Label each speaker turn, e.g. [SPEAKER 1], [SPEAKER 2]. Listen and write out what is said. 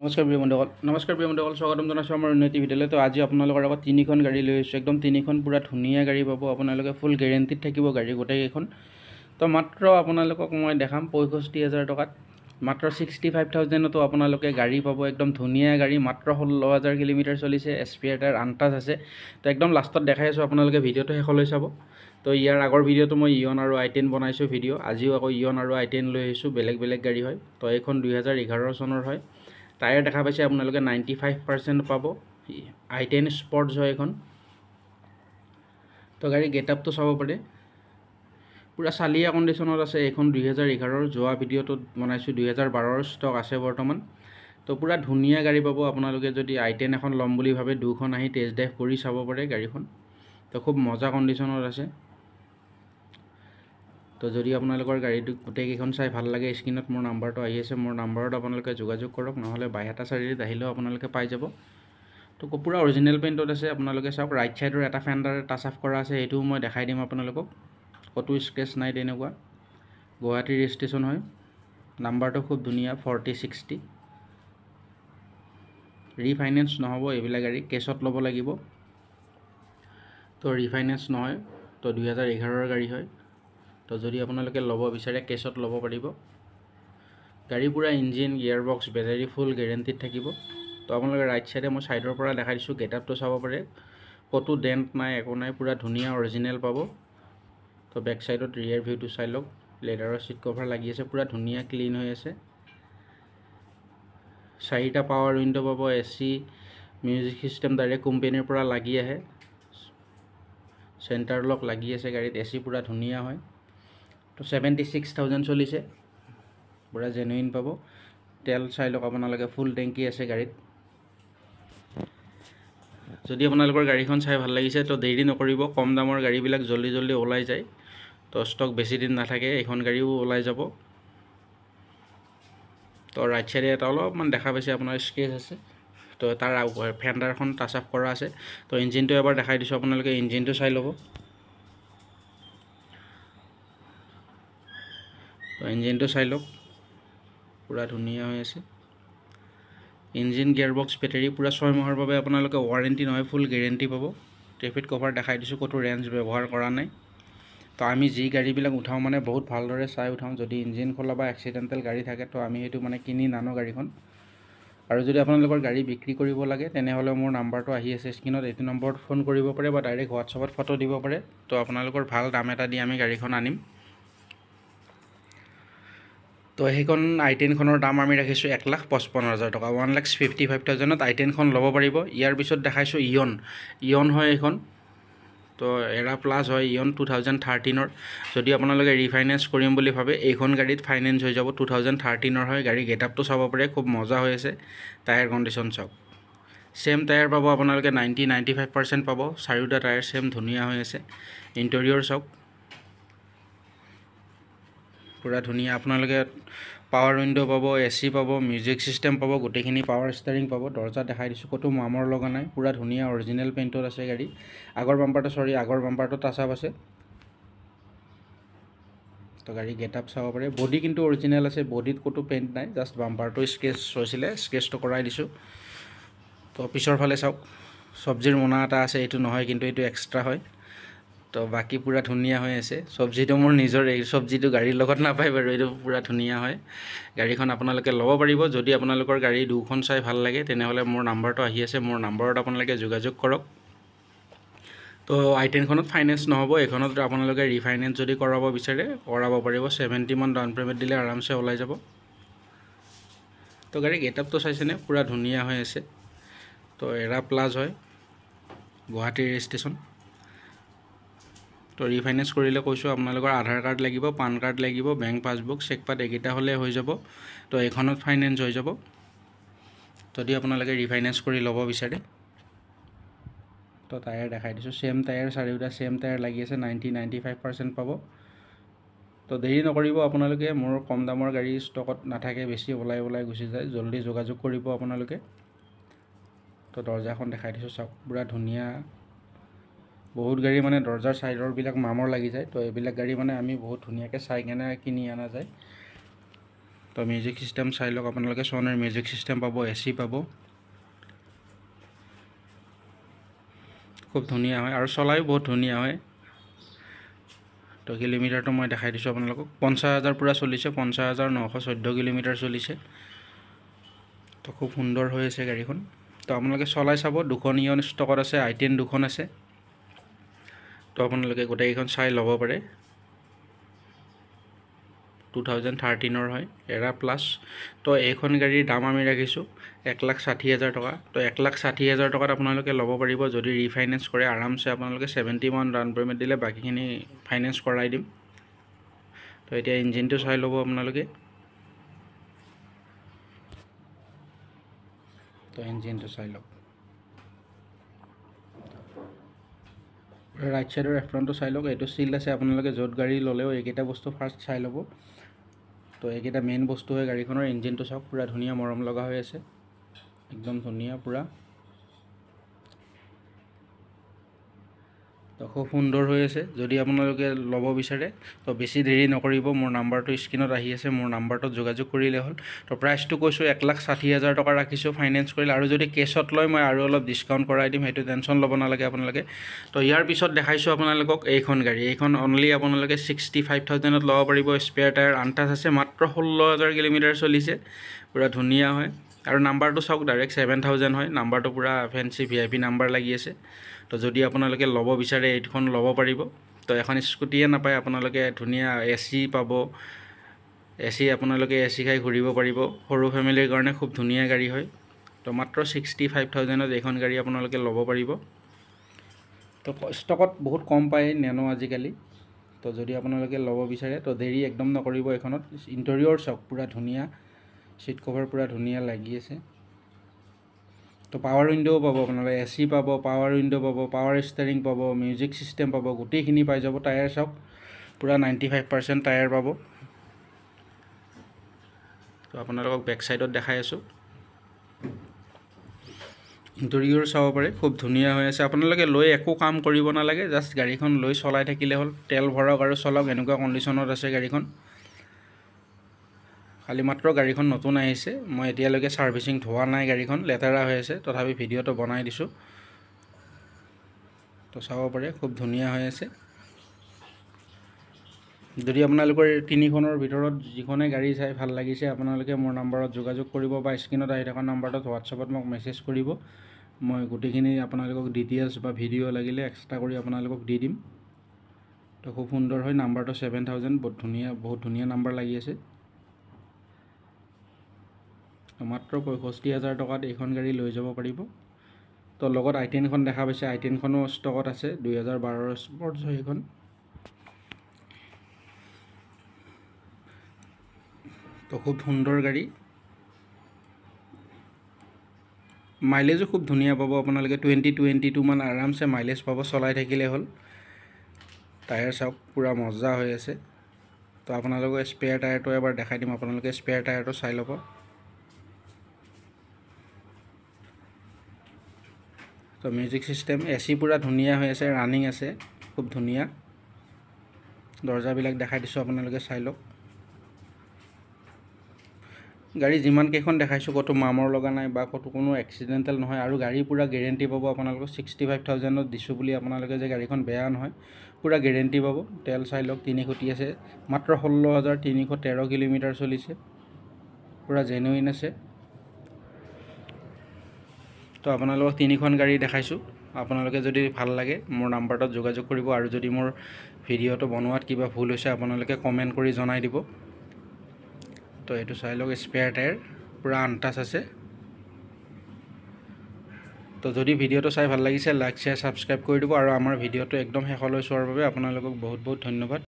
[SPEAKER 1] নমস্কাৰ প্ৰিয় বন্ধুসকল স্বাগতম জনাইছোঁ আমাৰ উন্নতি ভিডিঅ'লৈ। তো আজি আপোনালোকৰ আগত তিনিখন গাড়ী লৈ আহিছোঁ। একদম তিনিখন পূৰা ধুনীয়া গাড়ী পাব আপোনালোকে, ফুল গেৰেণ্টিত থাকিব গাড়ী গোটেইকেইখন। তো মাত্ৰ আপোনালোকক মই দেখাম 65,000 টকাত, মাত্ৰ 65,000তো আপোনালোকে গাড়ী পাব। একদম ধুনীয়া গাড়ী, মাত্ৰ 16,000 কিলোমিটাৰ চলিছে, SPR টায়াৰ আনটাচ আছে। তো একদম লাষ্টত দেখাই আছোঁ, আপোনালোকে ভিডিঅ'টো শেষলৈ চাব। তো ইয়াৰ আগৰ ভিডিঅ'টো মই ইয়ন আৰু i10 বনাইছোঁ ভিডিঅ', আজিও আকৌ ইয়ন আৰু i10 লৈ আহিছোঁ। বেলেগ বেলেগ গাড়ী হয়। তো এইখন 2011 চনৰ হয়। টায়াৰ দেখা পাইছে আপোনালোকে 95% পাব। i10 স্পৰ্টছ হয় এইখন। তো গাড়ী গেট আপটো চাব পাৰে, পূৰা চালিয়া কণ্ডিশ্যনত আছে। এইখন 2011 যোৱা ভিডিঅ'টোত বনাইছোঁ, 2012 ষ্টক আছে বৰ্তমান। তো পূৰা ধুনীয়া গাড়ী পাব আপোনালোকে। যদি i10 এখন ল'ম বুলি ভাবে, দুখন আহি টেষ্ট ড্ৰাইভ কৰি চাব পাৰে গাড়ীখন। তো খুব মজা কণ্ডিশ্যনত আছে। তো যদি আপোনালোকৰ গাড়ীটো গোটেইকেইখন চাই ভাল লাগে, স্ক্ৰীণত মোৰ নাম্বাৰটো আহি আছে, মোৰ নাম্বাৰত আপোনালোকে যোগাযোগ কৰক, নহ'লে বাইহাটা চাৰিআলিত আহিলেও আপোনালোকে পাই যাব। তো পূৰা অৰিজিনেল পেইণ্টত আছে, আপোনালোকে চাওক। ৰাইট ছাইডৰ এটা ফেণ্ডাৰ টাচ আপ কৰা আছে, সেইটোও মই দেখাই দিম আপোনালোকক। ক'তো স্ক্ৰেচ নাই তেনেকুৱা। গুৱাহাটী ৰেজিষ্ট্ৰেশ্যন হয়। নাম্বাৰটো খুব ধুনীয়া, 4060। ৰিফাইনেন্স নহ'ব এইবিলাক গাড়ী, কেছত ল'ব লাগিব। তো ৰিফাইনেন্স নহয়, তো 2011 গাড়ী হয়। তো যদি আপোনালোকে ল'ব বিচাৰে, কেছত ল'ব পাৰিব। গাড়ী পূৰা ইঞ্জিন, গিয়াৰ বক্স, বেটাৰী ফুল গেৰেণ্টিত থাকিব। তো আপোনালোকে ৰাইট ছাইডে মই ছাইডৰ পৰা দেখাই দিছোঁ, গেট আপটো চাব পাৰে। ক'তো ডেণ্ট নাই, একো নাই, পূৰা ধুনীয়া অৰিজিনেল পাব। তো বেক ছাইডত ৰিয়াৰ ভিউটো চাই লওক। লেডাৰৰ ছিট কভাৰ লাগি আছে, পূৰা ধুনীয়া ক্লিন হৈ আছে। 4টা পাৱাৰ উইণ্ডো পাব। AC মিউজিক ছিষ্টেম ডাইৰেক্ট কোম্পানীৰ পৰা লাগি আহে। চেণ্টাৰ লক লাগি আছে গাড়ীত। AC পূৰা ধুনীয়া হয়। তো 76,000 চলিছে, পূৰা জেনুইন পাব। তেল চাই লওক আপোনালোকে, ফুল টেংকি আছে গাড়ীত। যদি আপোনালোকৰ গাড়ীখন চাই ভাল লাগিছে, তো দেৰি নকৰিব। কম দামৰ গাড়ীবিলাক জল্দি জল্দি ওলাই যায়। তো ষ্টক বেছি দিন নাথাকে, এইখন গাড়ীও ওলাই যাব। তো ৰাইট ছাইডে এটা অলপমান দেখা পাইছে আপোনাৰ স্ক্ৰেচ আছে। তো তাৰ ফেণ্ডাৰখন টাচ আপ কৰা আছে। তো ইঞ্জিনটো এবাৰ দেখাই দিছোঁ, আপোনালোকে ইঞ্জিনটো চাই ল'ব। তো ইঞ্জিনটো চাই লওক, পূৰা ধুনীয়া হৈ আছে। ইঞ্জিন, গিয়াৰ বক্স, বেটাৰী পূৰা 6 মাহৰ বাবে আপোনালোকে ৱাৰেণ্টি নহয়, ফুল গেৰেণ্টি পাব। ট্ৰেফিক কভাৰ দেখাই দিছোঁ, ক'তো ৰেঞ্জ ব্যৱহাৰ কৰা নাই। তো আমি যি গাড়ীবিলাক উঠাওঁ মানে বহুত ভালদৰে চাই উঠাওঁ। যদি ইঞ্জিন খোলা বা এক্সিডেণ্টেল গাড়ী থাকে, তো আমি সেইটো মানে কিনি নানো গাড়ীখন। আৰু যদি আপোনালোকৰ গাড়ী বিক্ৰী কৰিব লাগে, তেনেহ'লে মোৰ নাম্বাৰটো আহি আছে স্ক্ৰীণত, এইটো নম্বৰত ফোন কৰিব পাৰে বা ডাইৰেক্ট হোৱাটছআপত ফটো দিব পাৰে। তো আপোনালোকৰ ভাল দাম এটা দি আমি গাড়ীখন আনিম। তো সেইখন i10খনৰ দাম আমি ৰাখিছোঁ 1,55,000 টকা। 1,55,000ত i10খন ল'ব পাৰিব। ইয়াৰ পিছত দেখাইছোঁ ইয়ন হয় এইখন। তো এৰা প্লাছ হয় ইয়ন, 2013ৰ। যদি আপোনালোকে ৰিফাইনেন্স কৰিম বুলি ভাবে, এইখন গাড়ীত ফাইনেন্স হৈ যাব। 2013ৰ হয় গাড়ী। গেট আপটো চাব পাৰে, খুব মজা হৈ আছে। টায়াৰ কণ্ডিশ্যন চাওক, ছেম টায়াৰ পাব আপোনালোকে, 90-95% পাব। চাৰিওটা টায়াৰ ছেম ধুনীয়া হৈ আছে। ইণ্টেৰিয়ৰ চাওক, পূৰা ধুনীয়া। আপোনালোকে পাৱাৰ উইণ্ডো পাব, AC পাব, মিউজিক ছিষ্টেম পাব, গোটেইখিনি পাৱাৰ ষ্টাৰিং পাব। দৰ্জা দেখাই দিছোঁ, ক'তো মামৰ লগা নাই, পূৰা ধুনীয়া অৰিজিনেল পেইণ্টত আছে গাড়ী। আগৰ বাম্পাৰটো টাচ আপ আছে। তো গাড়ী গেট আপ চাব পাৰে। বডি কিন্তু অৰিজিনেল আছে, বডিত ক'তো পেইণ্ট নাই, জাষ্ট বাম্পাৰটো স্কেচ হৈছিলে, স্কেচটো কৰাই দিছোঁ। তো পিছৰ ফালে চাওক, চব্জিৰ মোনা এটা আছে, এইটো নহয় কিন্তু এইটো এক্সট্ৰা হয়। তো বাকী পূৰা ধুনীয়া হৈ আছে। চব্জিটো মোৰ নিজৰ, এই চব্জিটো গাড়ীৰ লগত নাপায় বাৰু, এইটো পূৰা ধুনীয়া হয়। গাড়ীখন আপোনালোকে ল'ব পাৰিব। যদি আপোনালোকৰ গাড়ী দুখন চাই ভাল লাগে, তেনেহ'লে মোৰ নাম্বাৰটো আহি আছে, মোৰ নাম্বাৰত আপোনালোকে যোগাযোগ কৰক। তো i10খনত ফাইনেন্স নহ'ব, এইখনত আপোনালোকে ৰিফাইনেন্স যদি কৰাব বিচাৰে, কৰাব পাৰিব। 70 মান ডাউন পে'মেণ্ট দিলে আৰামছে ওলাই যাব। তো গাড়ী গেট আপটো চাইছেনে, পূৰা ধুনীয়া হৈ আছে। তো এৰা প্লাছ হয়, গুৱাহাটী ৰেজিষ্ট্ৰেশ্যন। তো ৰিফাইনেন্স কৰিলে কৈছোঁ, আপোনালোকৰ আধাৰ কাৰ্ড লাগিব, পান কাৰ্ড লাগিব, বেংক পাছবুক, চেকপাত এইকেইটা হ'লে হৈ যাব। তো এইখনত ফাইনেন্স হৈ যাব, যদি আপোনালোকে ৰিফাইনেন্স কৰি ল'ব বিচাৰে। তো টায়াৰ দেখাই দিছোঁ, ছেম টায়াৰ, চাৰিওটা ছেম টায়াৰ লাগি আছে, 90-95% পাব। তো দেৰি নকৰিব আপোনালোকে, মোৰ কম দামৰ গাড়ী ষ্টকত নাথাকে, বেছি ওলাই গুচি যায়, জল্দি যোগাযোগ কৰিব আপোনালোকে। তো দৰ্জাখন দেখাই দিছোঁ চাওক, পূৰা ধুনীয়া। বহুত গাড়ী মানে দৰ্জাৰ ছাইডৰবিলাক মামৰ লাগি যায়। তো এইবিলাক গাড়ী মানে আমি বহুত ধুনীয়াকৈ চাই কেনে কিনি অনা যায়। তো মিউজিক সিস্টেম চাই লওক আপোনালোকে ছনিৰ মিউজিক সিস্টেম পাব এসি পাব খুব ধুনীয়া হয় আৰু চলায়ো বহুত ধুনীয়া হয় তো কিলোমিটাৰটো মই দেখাই দিছোঁ আপোনালোকক 50,000 পুৰা চলিছে 50,914 কিলোমিটাৰ চলিছে তো খুব সুন্দৰ হৈ আছে গাড়ীখন তো আপোনালোকে চলাই চাব দুখন ইয়ন ষ্টকত আছে i10 দুখন আছে তো আপোনালোকে গোটেইখন চাই ল'ব পাৰে 2013 হয় এৰা প্লাছ তো এইখন গাড়ীৰ দাম আমি ৰাখিছোঁ 1,60,000 টকা তো 1,60,000 টকাত আপোনালোকে ল'ব পাৰিব যদি ৰিফাইনেন্স কৰে আৰামছে আপোনালোকে 71 ডাউন পেমেণ্ট দিলে বাকীখিনি ফাইনেন্স কৰাই দিম তো এতিয়া ইঞ্জিনটো চাই ল'ব আপোনালোকে তো ইঞ্জিনটো চাই লওক ৰাইট সাইডৰ এফ্ৰণ্টটো চাই লওক এইটো সিল আছে আপোনালোকে য'ত গাড়ী ল'লেও এইকেইটা বস্তু ফাৰ্ষ্ট চাই ল'ব তো এইকেইটা মেইন বস্তু হয় গাড়ীখনৰ ইঞ্জিনটো চাওক পুৰা ধুনীয়া মৰম লগা হৈ আছে একদম ধুনীয়া পুৰা তো খুব সুন্দৰ হৈ আছে যদি আপোনালোকে ল'ব বিচাৰে তো বেছি দেৰি নকৰিব মোৰ নাম্বাৰটো স্ক্ৰীনত আহি আছে মোৰ নাম্বাৰটোত যোগাযোগ কৰিলে হ'ল তো প্ৰাইচটো কৈছোঁ 1,60,000 টকা ৰাখিছোঁ ফাইনেন্স কৰিলে আৰু যদি কেছত লয় মই আৰু অলপ ডিছকাউণ্ট কৰাই দিম সেইটো টেনশ্যন ল'ব নালাগে আপোনালোকে তো ইয়াৰ পিছত দেখাইছোঁ আপোনালোকক এইখন গাড়ী এইখন অনলি আপোনালোকে 65,000ত ল'ব পাৰিব স্পেয়াৰ টায়াৰ আনটাচ আছে মাত্ৰ 16,000 কিলোমিটাৰ চলিছে পুৰা ধুনীয়া হয় আৰু নাম্বাৰটো চাওক ডাইৰেক্ট 7,000 হয় নাম্বাৰটো পুৰা ফেন্সি VIP নাম্বাৰ লাগি আছে তো যদি আপোনালোকে ল'ব বিচাৰে এইখন ল'ব পাৰিব তো এখন স্কুটিয়ে নাপায় আপোনালোকে ধুনীয়া এসি পাব এসি আপোনালোকে এসি খাই ঘূৰিব পাৰিব সৰু ফেমিলিৰ কাৰণে খুব ধুনীয়া গাড়ী হয় তো মাত্ৰ 65,000ত এইখন গাড়ী আপোনালোকে ল'ব পাৰিব তো ষ্টকত বহুত কম পায় নেনো আজিকালি তো যদি আপোনালোকে ল'ব বিচাৰে তো দেৰি একদম নকৰিব এইখনত ইণ্টেৰিয়ৰ চাওক পুৰা ধুনীয়া সিট কভাৰ পুৰা ধুনীয়া লাগি আছে তো পাৱাৰ উইণ্ডো পাব আপোনালোকে এসি পাব পাৱাৰ উইণ্ডো পাব পাৱাৰ ষ্টিয়াৰিং পাব মিউজিক সিস্টেম পাব গোটেইখিনি পাই যাব টায়াৰ চাওক পুৰা 95% টায়াৰ পাব তো আপোনালোকক বেক সাইডত দেখাই আছোঁ ইণ্টেৰিয়ৰ চাব পাৰে খুব ধুনীয়া হৈ আছে আপোনালোকে লৈ একো কাম কৰিব নালাগে জাষ্ট গাড়ীখন লৈ চলাই থাকিলে হ'ল তেল ভৰাওক আৰু চলাওক এনেকুৱা কণ্ডিশ্যনত আছে গাড়ীখন খালি মাত্ৰ গাড়ীখন নতুন আহিছে মই এতিয়ালৈকে সাৰ্ভিসিং ধোৱা নাই গাড়ীখন লেতেৰা হৈ আছে তথাপি ভিডিঅ'টো বনাই দিছোঁ তো চাব পাৰে খুব ধুনীয়া হৈ আছে যদি আপোনালোকৰ তিনিখনৰ ভিতৰত যিখনে গাড়ী চাই ভাল লাগিছে আপোনালোকে মোৰ নাম্বাৰত যোগাযোগ কৰিব বা স্ক্ৰীনত আহি থকা নাম্বাৰটোত হোৱাটছআপত মোক মেছেজ কৰিব মই গোটেইখিনি আপোনালোকক ডিটেইলছ বা ভিডিঅ' লাগিলে এক্সট্ৰা কৰি আপোনালোকক দি দিম তো খুব সুন্দৰ হয় নাম্বাৰটো 7,000 বহুত ধুনীয়া নাম্বাৰ লাগি আছে মাত্ৰ 65,000 টকাত এইখন গাড়ী লৈ যাব পাৰিব তো লগত i10 খন দেখা পাইছে i10 খনো ষ্টকত আছে 2012 স্পৰ্টছ হয় এইখন তো খুব সুন্দৰ গাড়ী মাইলেজও খুব ধুনীয়া পাব আপোনালোকে 20-22 মান আৰামছে মাইলেজ পাব চলাই থাকিলে হ'ল টায়াৰ চাওক পুৰা মজা হৈ আছে তো আপোনালোকে স্পেয়াৰ টায়াৰটো এবাৰ দেখাই দিম আপোনালোকে স্পেয়াৰ টায়াৰটো চাই ল'ব তো মিউজিক সিস্টেম এসি পুৰা ধুনীয়া হৈ আছে ৰানিং আছে খুব ধুনীয়া দৰ্জাবিলাক দেখাই দিছোঁ আপোনালোকে চাই লওক গাড়ী যিমান কেইখন দেখাইছোঁ কতো মামৰ লগা নাই বা কতো কোনো এক্সিডেণ্টেল নহয় আৰু গাড়ী পুৰা গেৰেণ্টি পাব আপোনালোকক 65,000ত দিছোঁ বুলি আপোনালোকে যে গাড়ীখন বেয়া নহয় পুৰা গেৰেণ্টি পাব তেল চাই লওক 3 খুটি আছে মাত্ৰ 16,313 কিলোমিটাৰ চলিছে পুৰা জেনুইন আছে তো আপোনালোকক তিনিখন গাড়ী দেখাইছোঁ আপোনালোকে যদি ভাল লাগে মোৰ নাম্বাৰটোত যোগাযোগ কৰিব আৰু যদি মোৰ ভিডিঅ'টো বনোৱাত কিবা ভুল হৈছে আপোনালোকে কমেণ্ট কৰি জনাই দিব তো এইটো চাই লওক স্পেয়াৰ টায়াৰ পুৰা আনটাচ আছে তো যদি ভিডিঅ'টো চাই ভাল লাগিছে লাইক শ্বেয়াৰ সাবস্ক্ৰাইব কৰি দিব আৰু আমাৰ ভিডিঅ'টো একদম শেষলৈ চোৱাৰ বাবে আপোনালোকক বহুত বহুত ধন্যবাদ